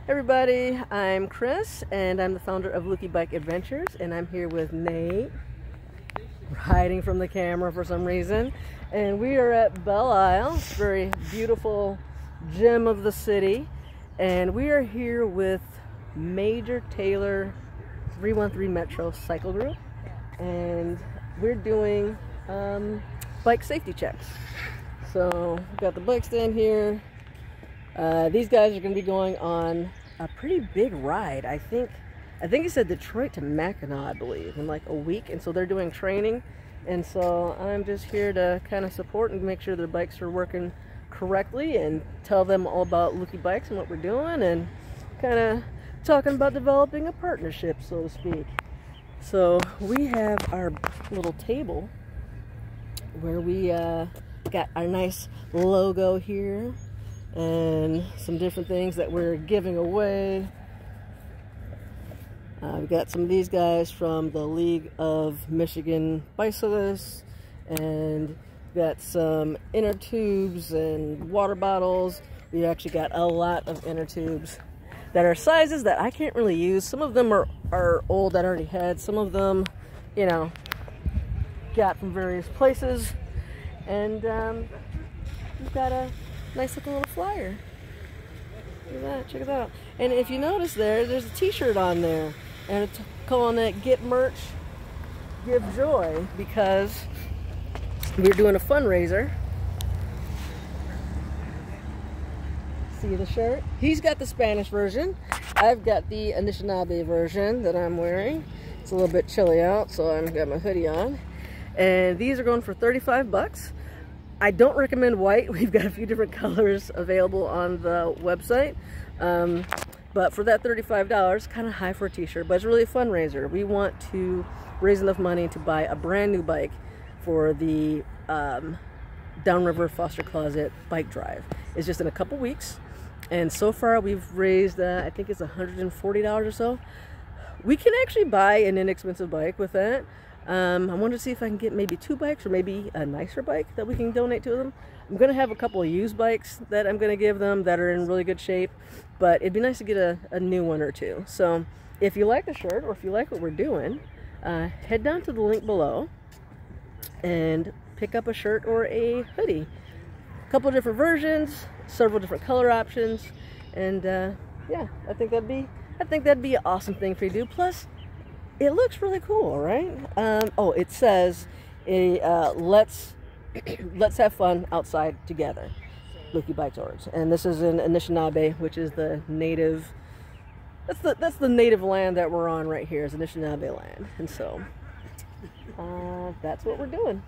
Everybody, I'm Chris and I'm the founder of Luki Bike Adventures, and I'm here with Nate, hiding from the camera for some reason, and we are at Belle Isle, very beautiful gem of the city, and we are here with Major Taylor 313 Metro Cycle Group, and we're doing bike safety checks. So we've got the bike stand here. These guys are going to be going on a pretty big ride. I think he said Detroit to Mackinac, I believe, in like a week. And so they're doing training. And so I'm just here to kind of support and make sure their bikes are working correctly and tell them all about Luki Bikes and what we're doing, and kind of talking about developing a partnership, so to speak. So we have our little table where we got our nice logo here and some different things that we're giving away. We've got some of these guys from the League of Michigan Bicyclists, and got some inner tubes and water bottles. We actually got a lot of inner tubes that are sizes that I can't really use. Some of them are old that I already had. Some of them, you know, got from various places. And we've got a nice looking little flyer. Look at that, check it out. And if you notice there's a t-shirt on there, and it's calling it Get Merch, Give Joy, because we're doing a fundraiser. See the shirt? He's got the Spanish version. I've got the Anishinaabe version that I'm wearing. It's a little bit chilly out, so I've got my hoodie on. And these are going for 35 bucks. I don't recommend white. We've got a few different colors available on the website. But for that $35, kind of high for a t-shirt, but it's really a fundraiser. We want to raise enough money to buy a brand new bike for the Downriver Foster Closet bike drive. It's just in a couple weeks. And so far we've raised, I think it's $140 or so. We can actually buy an inexpensive bike with that. I wanted to see if I can get maybe 2 bikes or maybe a nicer bike that we can donate to them. I'm going to have a couple of used bikes that I'm going to give them that are in really good shape, but it'd be nice to get a new one or two. So if you like the shirt, or if you like what we're doing, head down to the link below and pick up a shirt or a hoodie. A couple of different versions, several different color options, and yeah, I think that'd be an awesome thing for you to do. Plus, it looks really cool, right? Oh, it says, let's have fun outside together, Luki Bikes Orgs. And this is in Anishinaabe, which is the native, that's the native land that we're on right here, is Anishinaabe land. And so, that's what we're doing.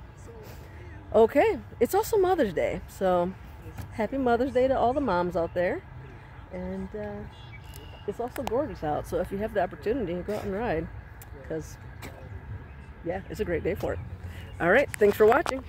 Okay, it's also Mother's Day, so happy Mother's Day to all the moms out there. And it's also gorgeous out, so if you have the opportunity, go out and ride. Because, yeah, it's a great day for it. All right, thanks for watching.